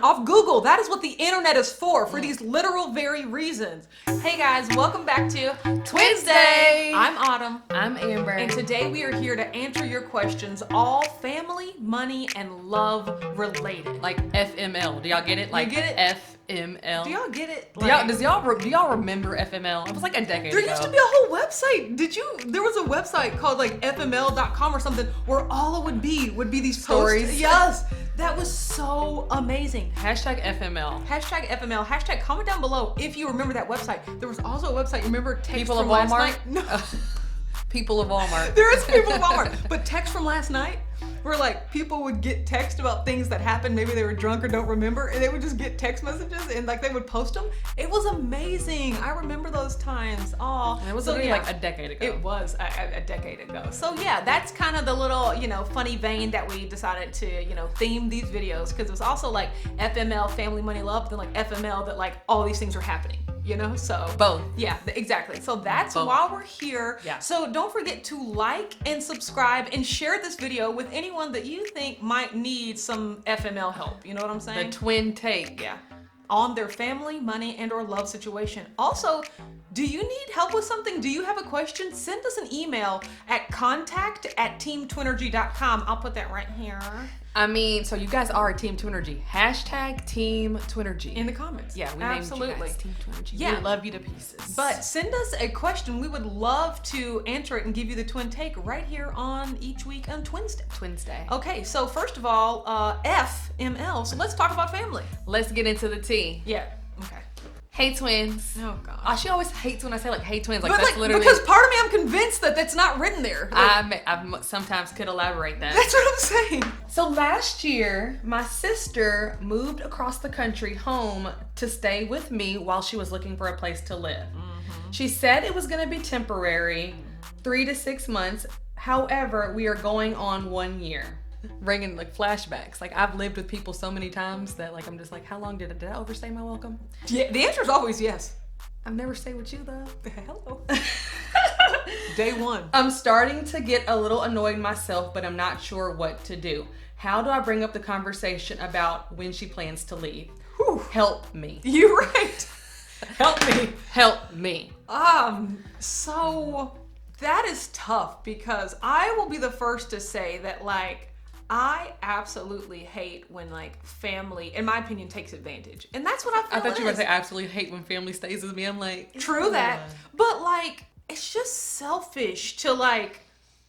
off Google. That is what the internet is for these literal very reasons. Hey guys, welcome back to Twinsday. I'm Autumn. I'm Amber. And today we are here to answer your questions, all family, money, and love related. Like FML. Do y'all get it? Like, you get it? FML. Do y'all get it? Do y'all remember FML? It was like a decade ago. There used to be a whole website. There was a website called like fml.com or something where all it would be these stories. Posts. Yes. That was so amazing. Hashtag FML. Hashtag FML. Hashtag comment down below if you remember that website. There was also a website, you remember text People from of last Walmart? night? No. People of Walmart. There is People of Walmart. But text from last night where like people would get text about things that happened. Maybe they were drunk or don't remember. And they would just get text messages and like they would post them. It was amazing. I remember those times. Oh, and it was literally like a decade ago. It was a decade ago. So yeah, that's kind of the little, funny vein that we decided to, theme these videos. Because it was also like FML, family, money, love. Then like FML that like all these things are happening. So both. Yeah, exactly. So that's both. Why we're here. Yeah. So don't forget to like and subscribe and share this video with anyone that you think might need some FML help. You know what I'm saying? The twin take. Yeah. On their family, money, and or love situation. Also, do you need help with something? Do you have a question? Send us an email at contact@teamtwinergy.com. I'll put that right here. So you guys are a Team Twinergy. Hashtag Team Twinergy. In the comments. Yeah, we Absolutely. named you guys Team Twinergy. Yeah. We love you to pieces. But send us a question. We would love to answer it and give you the twin take right here on each week on Twinsday. Okay, so first of all, FML. So let's talk about family. Let's get into the tea. Yeah. Okay. Hey twins. Oh god. She always hates when I say like hey twins. Like but that's like, literally because part of me I'm convinced that that's not written there. Like, I sometimes could elaborate that. That's what I'm saying. So last year, my sister moved across the country home to stay with me while she was looking for a place to live. Mm-hmm. She said it was going to be temporary, 3 to 6 months. However, we are going on 1 year. Bringing like flashbacks. Like I've lived with people so many times that like I'm just like, how long did I overstay my welcome? Yeah, the answer is always yes. I've never stayed with you though. Hello. Day one. I'm starting to get a little annoyed myself, but I'm not sure what to do. How do I bring up the conversation about when she plans to leave? Whew. Help me. You're right. Help me. Help me. So that is tough because I will be the first to say that like I absolutely hate when like family, in my opinion, takes advantage. And that's what I feel I thought you were is. going to say I absolutely hate when family stays with me. I'm like, True that. But like, it's just selfish to like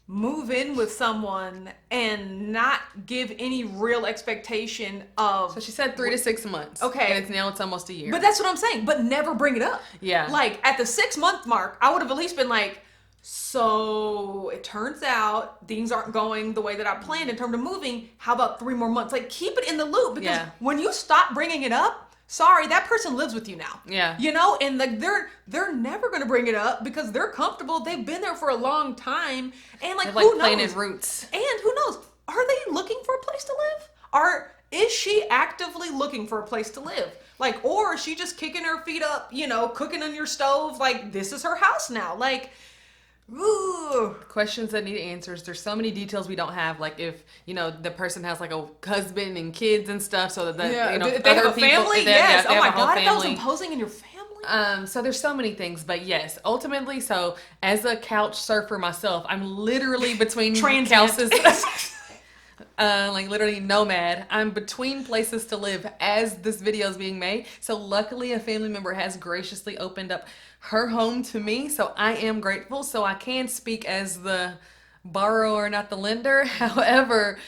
move in with someone and not give any real expectation of. So she said 3 to 6 months. Okay. And it's almost a year. But that's what I'm saying. But never bring it up. Yeah. Like at the 6 month mark, I would have at least been like, so it turns out things aren't going the way that I planned in terms of moving. How about 3 more months? Like keep it in the loop because when you stop bringing it up, sorry, that person lives with you now. Yeah. And like they're never going to bring it up because they're comfortable. They've been there for a long time. And like, They're who like knows? roots. And who knows? Are they looking for a place to live? Is she actively looking for a place to live? Like, or is she just kicking her feet up, cooking on your stove? Like, this is her house now. Like, ooh. Questions that need answers. There's so many details we don't have. Like if the person has like a husband and kids and stuff, so that if they have a family, yes. Oh my god, that was imposing in your family. So there's so many things, but yes, ultimately. So as a couch surfer myself, I'm literally between couches. Like literally nomad. I'm between places to live as this video is being made. So luckily a family member has graciously opened up her home to me. So I am grateful. So I can speak as the borrower, not the lender. However,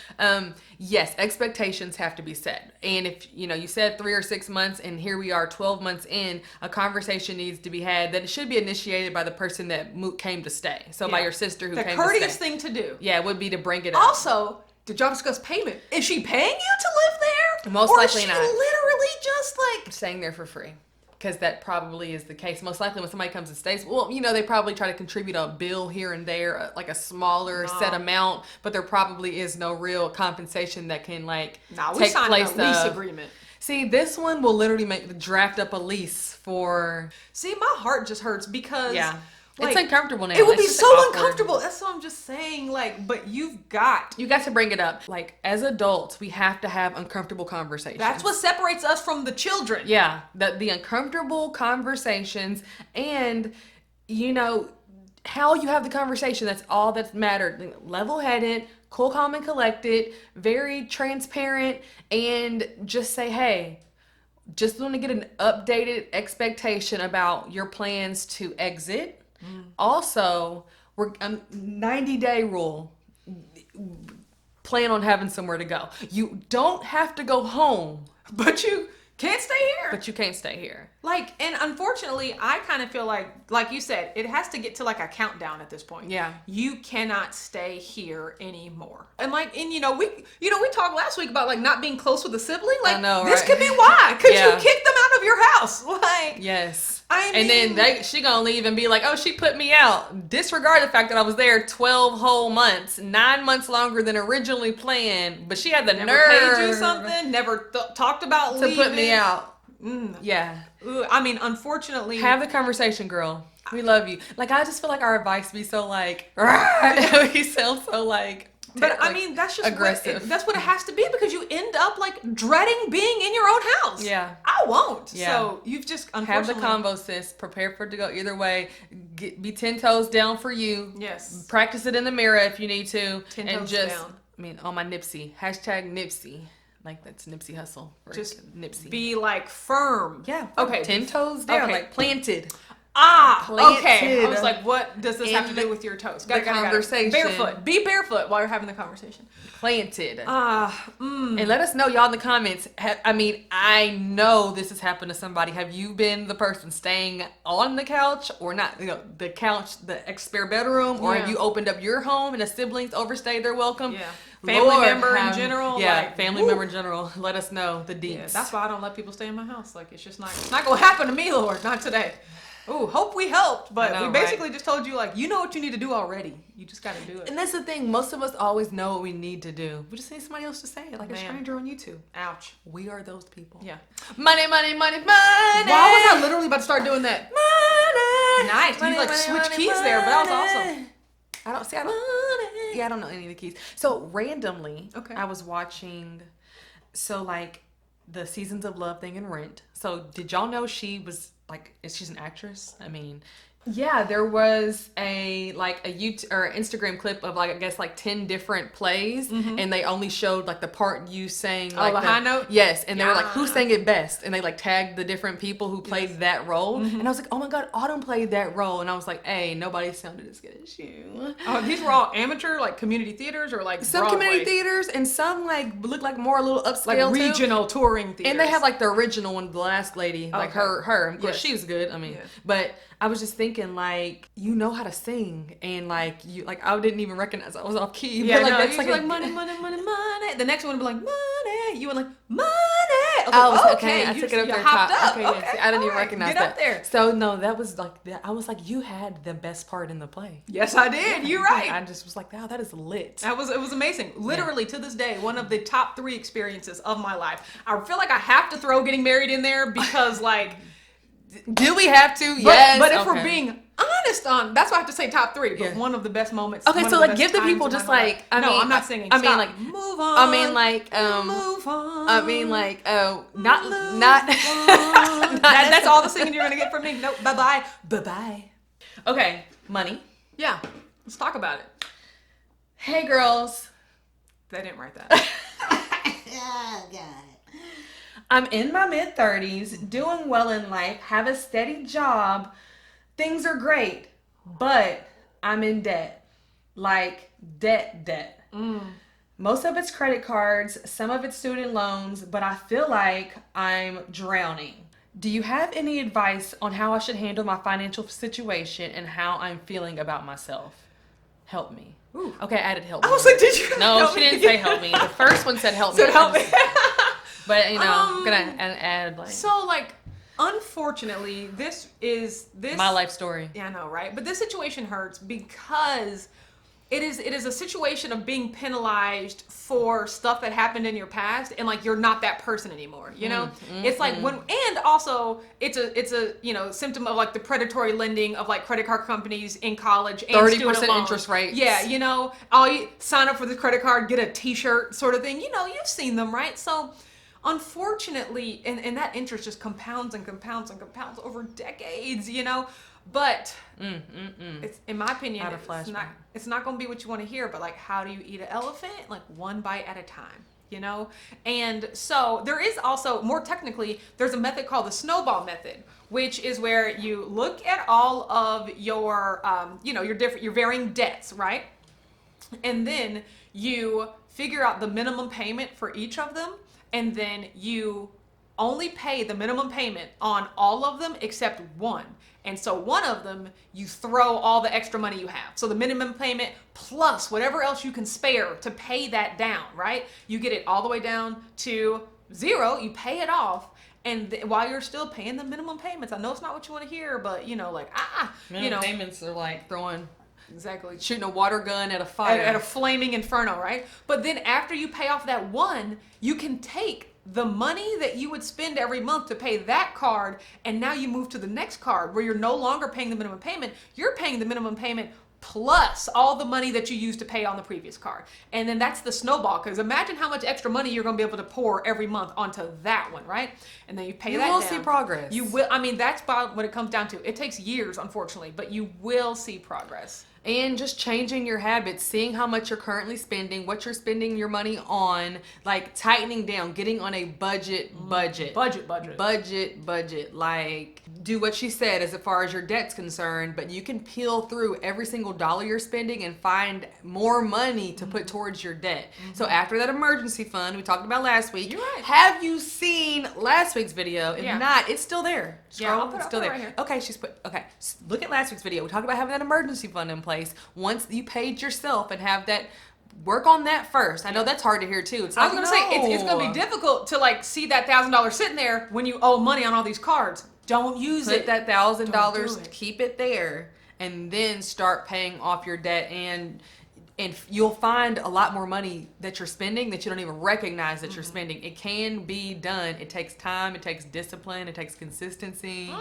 yes, expectations have to be set. And if, you said 3 or 6 months and here we are 12 months in, a conversation needs to be had that it should be initiated by the person that came to stay. So by your sister who came to stay. The courteous thing to do. Yeah, would be to bring it up. Also, did y'all discuss payment? Is she paying you to live there? Most likely not. Or is she literally just like staying there for free? Because that probably is the case. Most likely when somebody comes and stays, well, they probably try to contribute a bill here and there, like a smaller set amount, but there probably is no real compensation that can take place. A lease agreement. See, this one will literally draft up a lease for. See, my heart just hurts because Like, it's uncomfortable now. It would be just so awkward. uncomfortable. That's what I'm just saying. Like, but you got to bring it up. Like, as adults, we have to have uncomfortable conversations. That's what separates us from the children. Yeah, the uncomfortable conversations, and you know how you have the conversation. That's all that's mattered. Level-headed, cool, calm, and collected. Very transparent, and just say, hey. Just want to get an updated expectation about your plans to exit. Also, we're 90-day rule. Plan on having somewhere to go. You don't have to go home, but you can't stay here. But you can't stay here. Like, and unfortunately, I kind of feel like you said, it has to get to like a countdown at this point. Yeah. You cannot stay here anymore. And like, and we talked last week about like not being close with a sibling. Like, I know, this right? could be why. Could Yeah. you kick them out of your house? Like, yes. I mean, and then she gonna leave and be like, oh, she put me out. Disregard the fact that I was there 12 whole months, 9 months longer than originally planned. But she had the nerve paid you something, never talked about to leaving. put me out. Yeah. Ooh, I mean, unfortunately, have the conversation, girl. We love you. Like, I just feel like our advice be so like, we sound so like. But I mean, that's just aggressive. That's what it has to be, because you end up like dreading being in your own house. Yeah. I won't. Yeah. So you've just unfortunately have the convo, sis. Prepare for it to go either way. Be 10 toes down for you. Yes. Practice it in the mirror if you need to. 10 and toes just, down. I mean, on my Nipsey. Hashtag Nipsey. Like, that's Nipsey Hustle. Just Nipsey. be like firm. Yeah. Okay. 10 toes down. Okay. Like planted. Okay. I was like, what does this have to do with your toes? The conversation. Barefoot. Be barefoot while you're having the conversation. Planted. And let us know, y'all, in the comments. I mean, I know this has happened to somebody. Have you been the person staying on the couch or not? The couch, the spare bedroom, or have you opened up your home and the siblings overstayed their welcome? Yeah. Family member in general. Yeah, like, family member in general. Let us know the deets. Yeah, that's why I don't let people stay in my house. Like, it's just not going to happen to me, Lord. Not today. Ooh, hope we helped, but we basically just told you, like, you know what you need to do already. You just got to do it. And that's the thing. Most of us always know what we need to do. We just need somebody else to say it, like a stranger on YouTube. Ouch. We are those people. Yeah. Money, money, money, money. Why was I literally about to start doing that? Money. Nice. Money, You like money, switch money, keys money. there, but that was awesome. I don't know any of the keys. So randomly, okay, I was watching, like the Seasons of Love thing in Rent. So did y'all know she was like, she's an actress? I mean, yeah, there was a YouTube or Instagram clip of like, I guess like 10 different plays, and they only showed like the part you sang, like the high note. Yes, and they were like, who sang it best, and they like tagged the different people who played that role, and I was like, oh my god, Autumn played that role, and I was like, hey, nobody sounded as good as you. Oh, these were all amateur, like community theaters, or like some Broadway? Community theaters, and some like look like more a little upscale, like regional touring theaters. And they have like the original one, the last lady, like her. Of course, she was good. I mean, but I was just thinking, like, you know how to sing, and like you, like I didn't even recognize I was off key. Yeah, but, like that's like money, money, money, money. The next one would be like money. You went like money. Okay. I took it up there top. Okay, yes. I didn't even recognize that. Get up there. So no, that was like that. I was like, you had the best part in the play. Yes, I did. You're right. I just was like, wow, that is lit. It was amazing. Literally to this day, one of the top 3 experiences of my life. I feel like I have to throw getting married in there because like. Do we have to? Yes. But if we're being honest that's why I have to say top 3. But one of the best moments. Okay, so like give the people just like I'm not singing. I mean like move on. I mean like move on. I mean like not that's all the singing you're gonna get from me. Nope. Bye-bye. Okay, money. Yeah. Let's talk about it. Hey girls. They didn't write that. Oh god. I'm in my mid-30s, doing well in life, have a steady job. Things are great, but I'm in debt. Like debt. Most of it's credit cards, some of it's student loans, but I feel like I'm drowning. Do you have any advice on how I should handle my financial situation and how I'm feeling about myself? Help me. Ooh. Okay, I added help me. I was like, did you? No, she didn't say help me. The first one said help me. Help me. But you know, I'm gonna add like. So like, unfortunately, this my life story. Yeah, I know, right? But this situation hurts because it is a situation of being penalized for stuff that happened in your past, and like you're not that person anymore, you know. It's like when, and also it's a you know, symptom of like the predatory lending of like credit card companies in college and 30% interest rates. Yeah, you know, all you sign up for the credit card, get a T-shirt sort of thing. You know, you've seen them, right? So unfortunately, and that interest just compounds and compounds and compounds over decades, you know. But it's, in my opinion, it's not going to be what you want to hear. But like, how do you eat an elephant? Like one bite at a time, you know. And so there is also, more technically, there's a method called the snowball method, which is where you look at all of your, you know, your varying debts, right? And then you figure out the minimum payment for each of them, and then you only pay the minimum payment on all of them except one. And so one of them, you throw all the extra money you have. So the minimum payment plus whatever else you can spare to pay that down, right? You get it all the way down to 0. You pay it off. And while you're still paying the minimum payments, I know it's not what you want to hear, but you know, like, minimum you know, payments are like throwing, exactly, shooting a water gun at a fire, at a flaming inferno, right? But then after you pay off that one, you can take the money that you would spend every month to pay that card, and now you move to the next card where you're no longer paying the minimum payment. You're paying the minimum payment plus all the money that you used to pay on the previous card. And then that's the snowball, because imagine how much extra money you're going to be able to pour every month onto that one, right? And then you pay that down. You will see progress. You will. I mean, that's about what it comes down to. It takes years, unfortunately, but you will see progress. And just changing your habits, seeing how much you're currently spending, what you're spending your money on, like tightening down, getting on a budget. Budget. Like, do what she said as far as your debt's concerned, but you can peel through every single dollar you're spending and find more money to put towards your debt. So after that emergency fund we talked about last week, you're right. Have you seen last week's video? If not, it's still there. Scroll, it's still there. Right here. Okay, look at last week's video. We talked about having that emergency fund in place. Once you paid yourself and have that, work on that first. I know that's hard to hear too. It's like, I was going to say, it's going to be difficult to like see that $1,000 sitting there when you owe money on all these cards. Don't use it. Put that $1,000, keep it there, and then start paying off your debt, and you'll find a lot more money that you're spending that you don't even recognize that you're spending. It can be done. It takes time. It takes discipline. It takes consistency.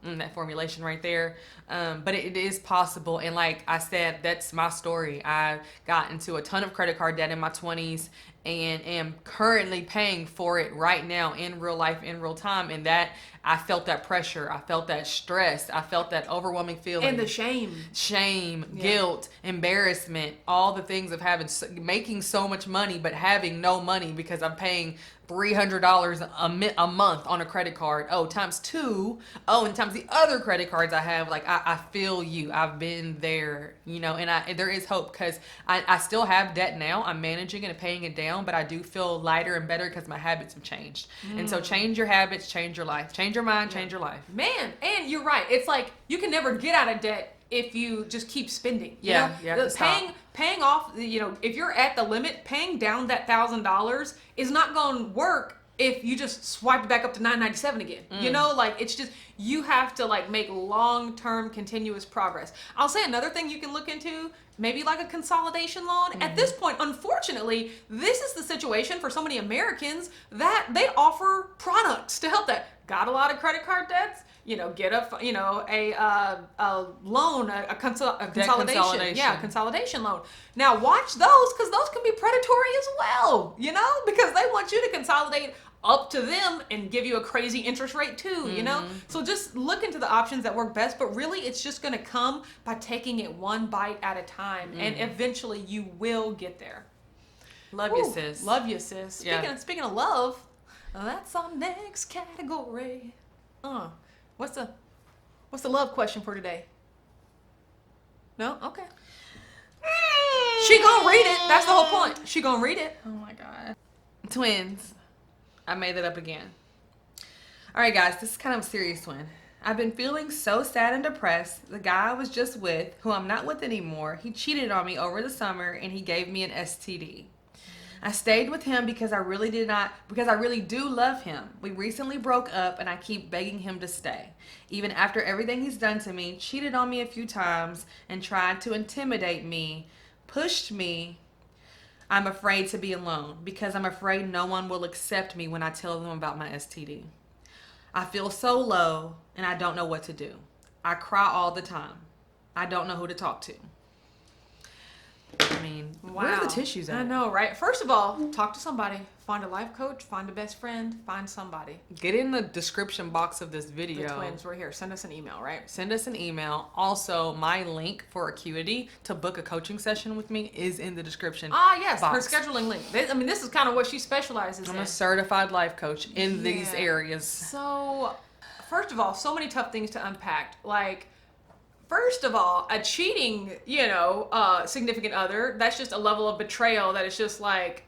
That formulation right there. But it is possible. And like I said, that's my story. I got into a ton of credit card debt in my 20s and am currently paying for it right now in real life, in real time. And that I felt that pressure. I felt that stress. I felt that overwhelming feeling. And the shame. Guilt, embarrassment, all the things of making so much money, but having no money because I'm paying $300 a month on a credit card. Oh, times 2. Oh, and times the other credit cards I have. Like, I feel you. I've been there, you know, and there is hope because I still have debt now. I'm managing and paying it down, but I do feel lighter and better because my habits have changed. And so change your habits, change your life. Change your mind, change your life. Man, and you're right. It's like you can never get out of debt if you just keep spending. You know? Paying off, you know, if you're at the limit, paying down that $1,000 is not going to work if you just swipe it back up to $997 again. You know, like it's just, you have to like make long-term continuous progress. I'll say another thing you can look into, maybe like a consolidation loan. At this point, unfortunately, this is the situation for so many Americans that they offer products to help that. Got a lot of credit card debts? You know, get a loan, a consolidation. Yeah, consolidation loan. Now watch those, because those can be predatory as well, you know, because they want you to consolidate up to them and give you a crazy interest rate too, you know? So just look into the options that work best, but really it's just going to come by taking it one bite at a time, and eventually you will get there. Love you, sis. Love you, sis. Speaking of love, that's our next category. What's the love question for today? No? Okay. She gonna read it. That's the whole point. She gonna read it. Oh my God. Twins. I made that up again. All right, guys. This is kind of a serious one. I've been feeling so sad and depressed. The guy I was just with, who I'm not with anymore, he cheated on me over the summer and he gave me an STD. I stayed with him because I really do love him. We recently broke up and I keep begging him to stay. Even after everything he's done to me, cheated on me a few times and tried to intimidate me, pushed me, I'm afraid to be alone because I'm afraid no one will accept me when I tell them about my STD. I feel so low and I don't know what to do. I cry all the time. I don't know who to talk to. I mean, where are the tissues at? I know, right? First of all, talk to somebody. Find a life coach. Find a best friend. Find somebody. Get in the description box of this video. The twins, we're here. Send us an email, right? Send us an email. Also, my link for Acuity to book a coaching session with me is in the description. Yes, box. Her scheduling link. This is kind of what she specializes in. I'm a certified life coach in these areas. So, first of all, so many tough things to unpack. Like, first of all, a cheating, significant other, that's just a level of betrayal that is just like,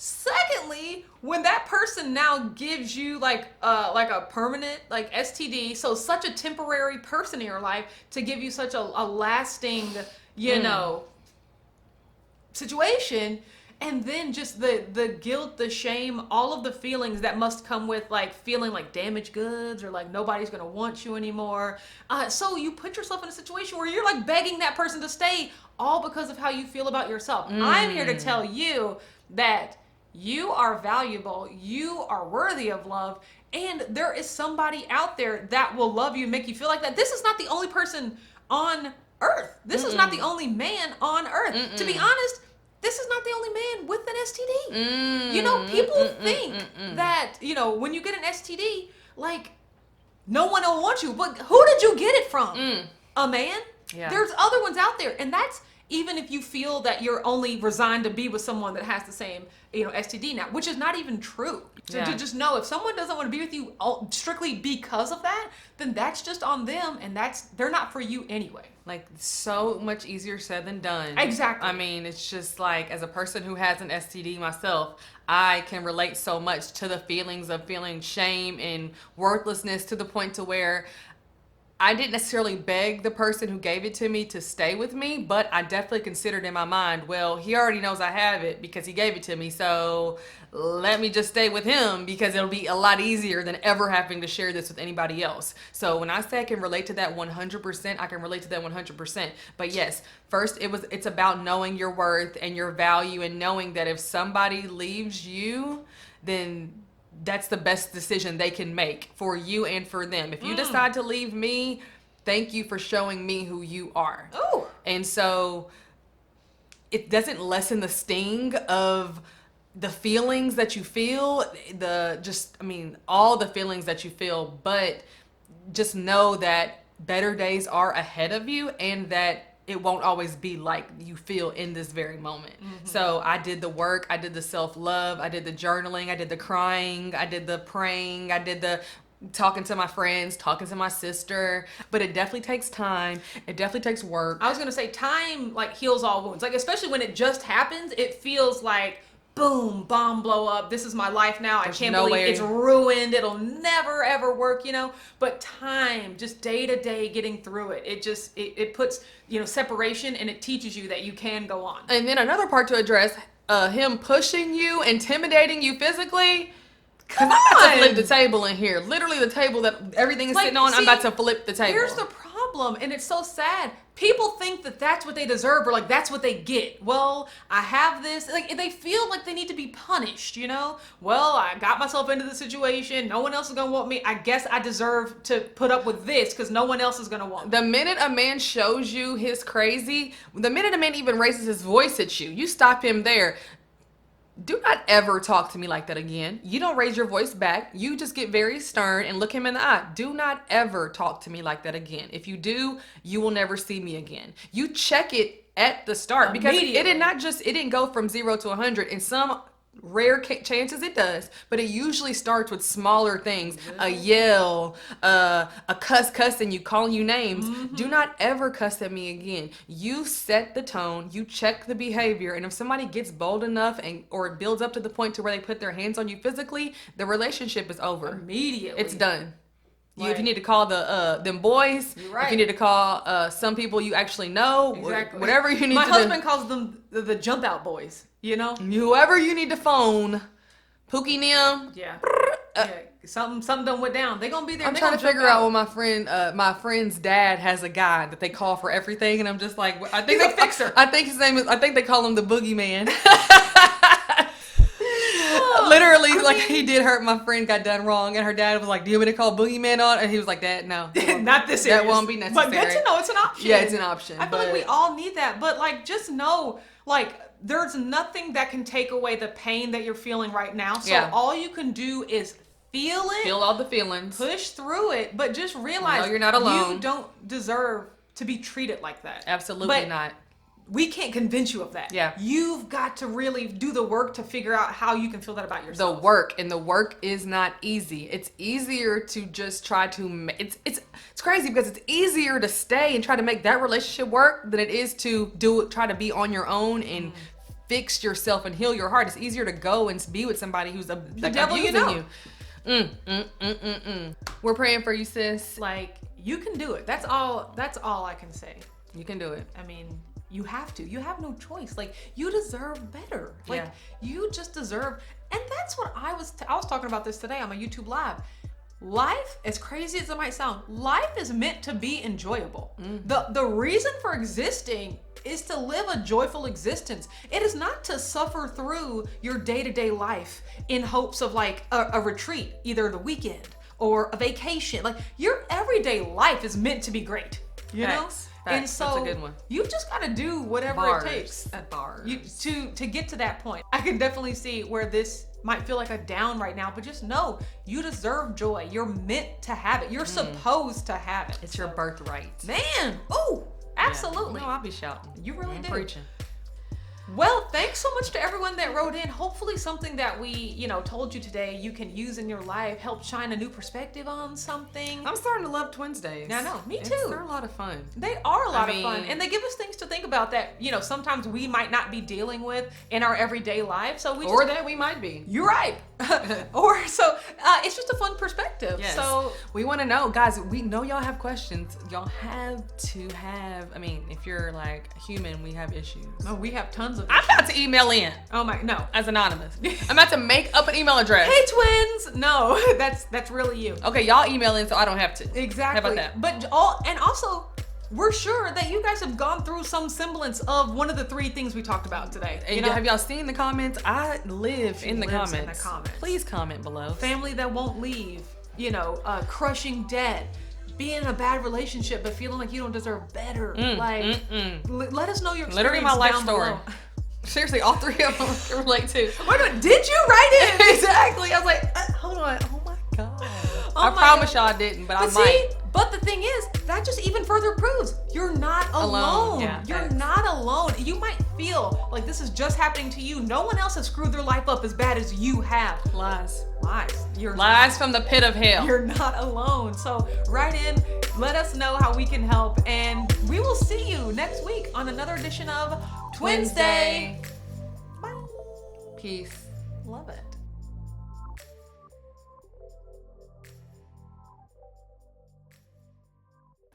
Secondly, when that person now gives you like a permanent like STD, so such a temporary person in your life to give you such a lasting, situation, and then just the guilt, the shame, all of the feelings that must come with like feeling like damaged goods or like nobody's gonna want you anymore. So you put yourself in a situation where you're like begging that person to stay, all because of how you feel about yourself. I'm here to tell you that you are valuable, you are worthy of love, and there is somebody out there that will love you and make you feel like that. This is not the only person on earth. This is not the only man on earth. To be honest, this is not the only man with an STD. People think that, when you get an STD, like, no one will want you. But who did you get it from? A man? Yeah. There's other ones out there. And that's even if you feel that you're only resigned to be with someone that has the same, STD now, which is not even true. To just know if someone doesn't want to be with you strictly because of that, then that's just on them, and they're not for you anyway. Like, so much easier said than done. Exactly. I mean, it's just like, as a person who has an STD myself, I can relate so much to the feelings of feeling shame and worthlessness to the point to where I didn't necessarily beg the person who gave it to me to stay with me, but I definitely considered in my mind, well, he already knows I have it because he gave it to me, so let me just stay with him because it'll be a lot easier than ever having to share this with anybody else. So when I say I can relate to that 100%, I can relate to that 100%. But yes, first it's about knowing your worth and your value and knowing that if somebody leaves you, then that's the best decision they can make for you and for them. If you decide to leave me, thank you for showing me who you are. Oh. And so it doesn't lessen the sting of the feelings that you feel, all the feelings that you feel, but just know that better days are ahead of you and that it won't always be like you feel in this very moment. So I did the work, I did the self-love, I did the journaling, I did the crying, I did the praying, I did the talking to my friends, talking to my sister, but it definitely takes time. It definitely takes work. I was going to say time like heals all wounds. Like, especially when it just happens, it feels like boom, bomb blow up. This is my life now. I can't believe it's ruined. It'll never ever work, But time, just day to day getting through it. It puts, separation, and it teaches you that you can go on. And then another part to address, him pushing you, intimidating you physically. Because I'm about to flip the table in here. Literally the table that everything is sitting on, I'm about to flip the table. Here's the problem, and it's so sad. People think that that's what they deserve or like that's what they get. Well, I have this. Like, they feel like they need to be punished, Well, I got myself into the situation. No one else is going to want me. I guess I deserve to put up with this because no one else is going to want me. The minute a man shows you his crazy, the minute a man even raises his voice at you, you stop him there. Do not ever talk to me like that again. You don't raise your voice back. You just get very stern and look him in the eye. Do not ever talk to me like that again. If you do, you will never see me again. You check it at the start because it didn't go from 0 to 100. In some rare chances it does, but it usually starts with smaller things. A yell, a cussing you, calling you names. Do not ever cuss at me again. You set the tone, you check the behavior, and if somebody gets bold enough or it builds up to the point to where they put their hands on you physically, the relationship is over. Immediately. It's done. If you need to call them boys, right. If you need to call some people you actually know, whatever you need to do. My husband calls them the jump out boys, Whoever you need to phone, Pookie Nim. Yeah. Something done went down. They gonna be there. I'm trying to figure out when my friend's dad has a guy that they call for everything, and I'm just like, I think He's a fixer. I think his name is. I think they call him the boogeyman. Literally, he did hurt my friend, got done wrong, and her dad was like, "Do you want me to call boogeyman on?" And he was like, "Dad, no, not this serious. That won't be necessary." But good to know it's an option. Yeah, it's an option. I feel like we all need that, but like just know, like there's nothing that can take away the pain that you're feeling right now. So all you can do is feel it, feel all the feelings, push through it, but just realize you're not alone. You don't deserve to be treated like that. Absolutely not. We can't convince you of that. Yeah. You've got to really do the work to figure out how you can feel that about yourself. The work is not easy. It's easier to just try to, it's crazy because it's easier to stay and try to make that relationship work than it is to try to be on your own and fix yourself and heal your heart. It's easier to go and be with somebody who's the devil abusing you. We're praying for you, sis. Like, you can do it. That's all I can say. You can do it. I mean, you have to. You have no choice. Like, you deserve better. Like, you just deserve. And that's what I was talking about this today on my YouTube live. Life, as crazy as it might sound, life is meant to be enjoyable. The reason for existing is to live a joyful existence. It is not to suffer through your day-to-day life in hopes of like a retreat, either the weekend or a vacation. Like, your everyday life is meant to be great. You know? And so that's a good one. You just got to do whatever it takes to get to that point. I can definitely see where this might feel like a down right now, but just know you deserve joy. You're meant to have it. You're supposed to have it. It's your birthright. Man, oh, absolutely. No, I'll be shouting. You really do. Preaching. Well, thanks so much to everyone that wrote in. Hopefully something that we, told you today you can use in your life, help shine a new perspective on something. I'm starting to love Twinsdays. I know, me too. They're a lot of fun. They are a lot of fun. And they give us things to think about that, sometimes we might not be dealing with in our everyday life. So that we might be. You're right. It's just a fun perspective. Yes. So we want to know, guys, we know y'all have questions. Y'all have to have, if you're like human, we have issues. Oh, we have tons of issues. I'm about to email in. Oh my, no. As anonymous. I'm about to make up an email address. Hey twins. No, that's really you. Okay, y'all email in so I don't have to. Exactly. How about that? But also, we're sure that you guys have gone through some semblance of one of the 3 things we talked about today. And have y'all seen the comments? I live in the comments. In the comments. Please comment below. Family that won't leave, crushing debt, being in a bad relationship but feeling like you don't deserve better. Let us know your experience. Literally my life down story. below. Seriously, all 3 of them can relate to. Wait a minute, did you write it? Exactly. I was like, hold on. Oh my God. I promise y'all I didn't, but I might. But the thing is, that just even further proves you're not alone. Yeah, you're not alone. You might feel like this is just happening to you. No one else has screwed their life up as bad as you have. Lies. Lies from the pit of hell. You're not alone. So write in, let us know how we can help, and we will see you next week on another edition of Twinsday. Bye. Peace. Love it.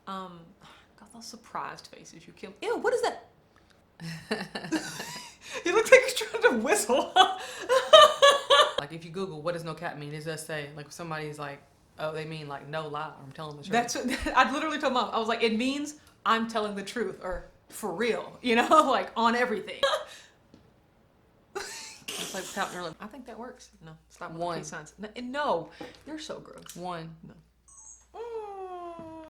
Got those surprised faces you killed. Ew, what is that? He looks like he's trying to whistle. Like if you Google what does no cap mean, it does say like if somebody's like, oh, they mean like no lie, I'm telling the truth. That's what I literally told Mom. I was like, it means I'm telling the truth or for real, like on everything. It's like counting her lip. I think that works. No, stop with One. the peace signs. No, you're so gross. One. No.